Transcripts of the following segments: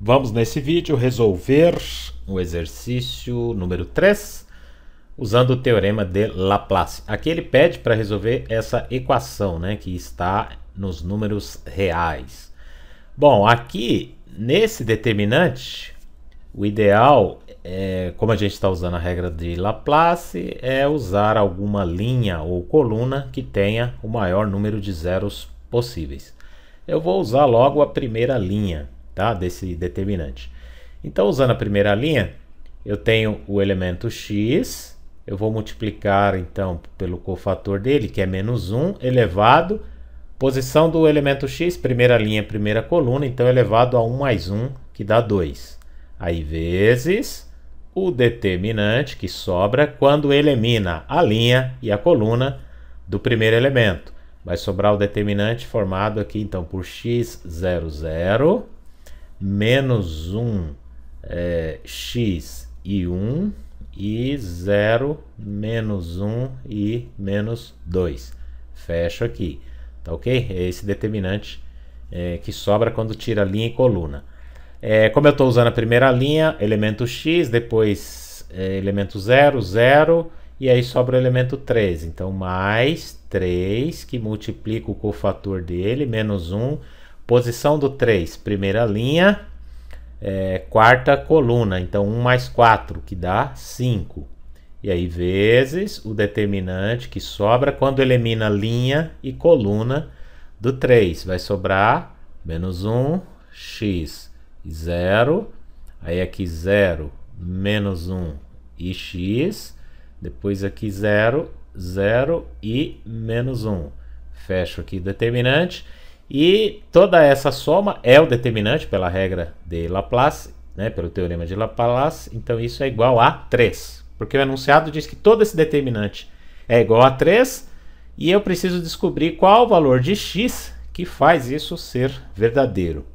Vamos nesse vídeo resolver o exercício número 3 usando o teorema de Laplace. Aqui ele pede para resolver essa equação, né, que está nos números reais. Bom, aqui nesse determinante, o ideal, como a gente está usando a regra de Laplace, é usar alguma linha ou coluna que tenha o maior número de zeros possíveis. Eu vou usar logo a primeira linha, tá, desse determinante. Então, usando a primeira linha, eu tenho o elemento x, eu vou multiplicar então pelo cofator dele, que é menos 1, elevado, posição do elemento x, primeira linha, primeira coluna, então elevado a 1 mais 1, que dá 2. Aí, vezes o determinante que sobra quando elimina a linha e a coluna do primeiro elemento. Vai sobrar o determinante formado aqui, então, por x00, menos 1, x e 1, e 0, menos 1 e menos 2. Fecho aqui, tá ok? É esse determinante que sobra quando tira linha e coluna. Como eu estou usando a primeira linha, elemento x, depois elemento 0, 0, e aí sobra o elemento 3. Então, mais 3, que multiplica o cofator dele, menos 1. Posição do 3, primeira linha, quarta coluna. Então, 1 mais 4, que dá 5. E aí, vezes o determinante que sobra quando elimina linha e coluna do 3. Vai sobrar menos 1, x, 0. Aí, aqui 0, menos 1 e x. Depois aqui 0, 0 e menos 1. Fecho aqui o determinante. E toda essa soma é o determinante pela regra de Laplace, né, pelo teorema de Laplace. Então isso é igual a 3. Porque o enunciado diz que todo esse determinante é igual a 3. E eu preciso descobrir qual o valor de x que faz isso ser verdadeiro.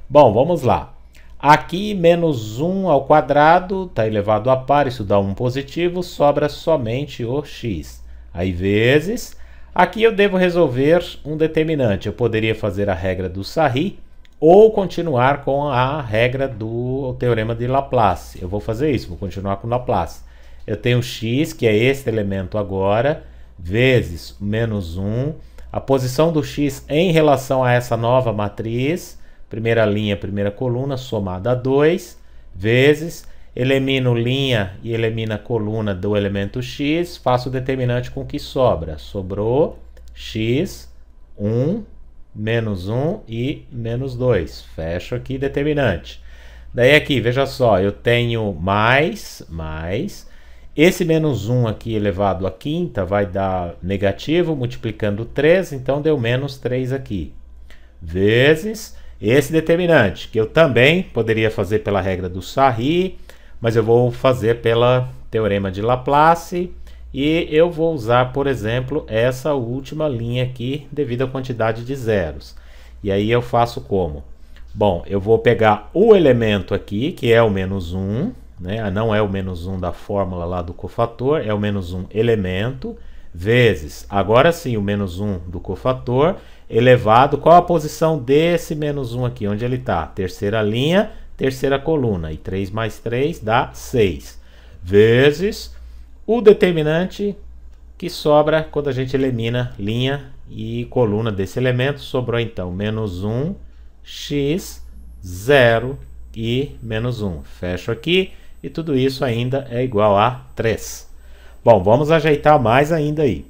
Bom, vamos lá. Aqui, menos 1 ao quadrado está elevado a par, isso dá 1 positivo, sobra somente o x. Aí, vezes, aqui eu devo resolver um determinante. Eu poderia fazer a regra do Sarry ou continuar com a regra do teorema de Laplace. Eu vou fazer isso, vou continuar com Laplace. Eu tenho x, que é este elemento agora, vezes menos 1. A posição do x em relação a essa nova matriz, primeira linha, primeira coluna, somada a 2, vezes, elimino linha e elimino coluna do elemento x, faço o determinante com o que sobra. Sobrou x, 1, menos 1 e menos 2. Fecho aqui determinante. Daí aqui, veja só, eu tenho mais. Esse menos 1 aqui elevado à quinta vai dar negativo, multiplicando 3, então deu menos 3 aqui. Vezes esse determinante, que eu também poderia fazer pela regra do Sarry, mas eu vou fazer pela teorema de Laplace, e eu vou usar, por exemplo, essa última linha aqui, devido à quantidade de zeros. E aí eu faço como? Bom, eu vou pegar o elemento aqui, que é o menos 1, né? Não é o menos 1 da fórmula lá do cofator, é o menos 1 elemento, vezes, agora sim, o menos 1 do cofator, elevado, qual a posição desse menos 1 aqui? Onde ele está? Terceira linha, terceira coluna. E 3 mais 3 dá 6. Vezes o determinante que sobra quando a gente elimina linha e coluna desse elemento. Sobrou então menos 1, x, 0 e menos 1. Fecho aqui e tudo isso ainda é igual a 3. Bom, vamos ajeitar mais ainda aí.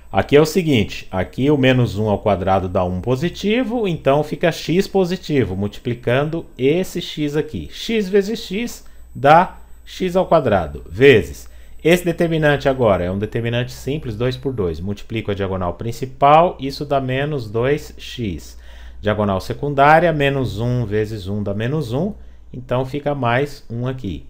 Aqui é o seguinte, aqui o menos 1 ao quadrado dá 1 positivo, então fica x positivo, multiplicando esse x aqui. X vezes x dá x ao quadrado, vezes. Esse determinante agora é um determinante simples, 2 por 2. Multiplico a diagonal principal, isso dá menos 2x. Diagonal secundária, menos 1 vezes 1 dá menos 1, então fica mais 1 aqui.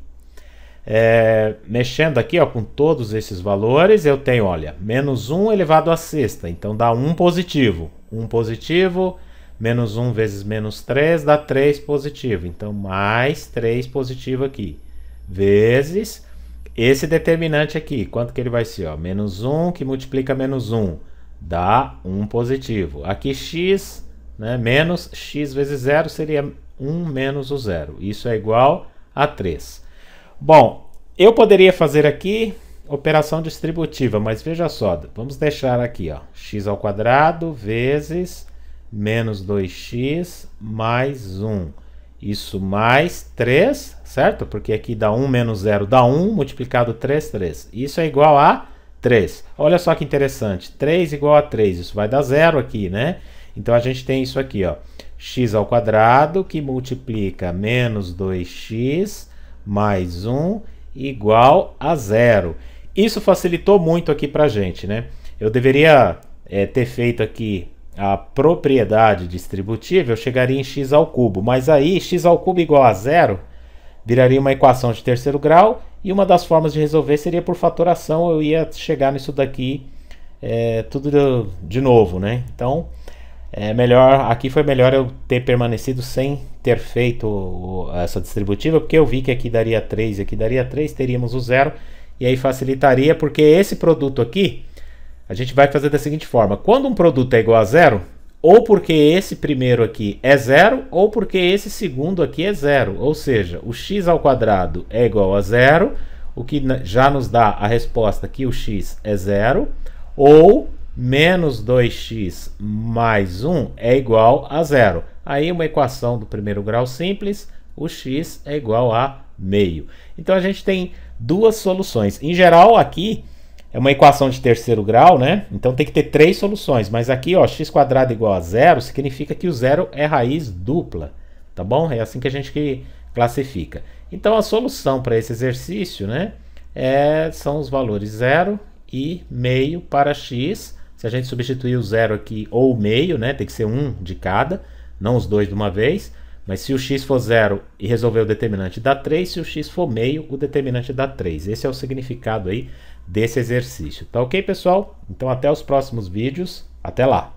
Mexendo aqui, ó, com todos esses valores, eu tenho, olha, menos 1 elevado à sexta, então dá 1 positivo. 1 positivo, menos 1 vezes menos 3 dá 3 positivo, então mais 3 positivo aqui. Vezes esse determinante aqui, quanto que ele vai ser? Ó? Menos 1 que multiplica menos 1, dá 1 positivo. Aqui x né? Menos x vezes 0 seria 1 menos o 0. Isso é igual a 3. Bom, eu poderia fazer aqui operação distributiva, mas veja só, vamos deixar aqui, ó, x ao quadrado vezes menos 2x mais 1. Isso mais 3, certo? Porque aqui dá 1 menos 0 dá 1, multiplicado 3, 3. Isso é igual a 3. Olha só que interessante, 3 igual a 3, isso vai dar 0 aqui, né? Então a gente tem isso aqui, ó, x ao quadrado que multiplica menos 2x mais 1 igual a 0. Isso facilitou muito aqui para a gente, né? Eu deveria ter feito aqui a propriedade distributiva, eu chegaria em x ao cubo, mas aí x ao cubo igual a 0 viraria uma equação de terceiro grau e uma das formas de resolver seria por fatoração, eu ia chegar nisso daqui tudo de novo, né? Então, aqui foi melhor eu ter permanecido sem ter feito essa distributiva, porque eu vi que aqui daria 3 e aqui daria 3, teríamos o 0, e aí facilitaria, porque esse produto aqui, a gente vai fazer da seguinte forma, quando um produto é igual a 0, ou porque esse primeiro aqui é 0, ou porque esse segundo aqui é 0, ou seja, o x ao quadrado é igual a 0, o que já nos dá a resposta que o x é 0, ou menos 2x mais 1 é igual a 0. Aí uma equação do primeiro grau simples, o x é igual a meio. Então a gente tem duas soluções. Em geral aqui é uma equação de terceiro grau, né? Então tem que ter três soluções. Mas aqui, ó, x quadrado igual a 0 significa que o 0 é raiz dupla. Tá bom? É assim que a gente classifica. Então a solução para esse exercício, né, são os valores 0 e meio para x. Se a gente substituir o 0 aqui ou o meio, né, tem que ser um de cada, não os dois de uma vez. Mas se o x for 0 e resolver o determinante dá 3, se o x for meio, o determinante dá 3. Esse é o significado aí desse exercício. Tá ok, pessoal? Então até os próximos vídeos. Até lá!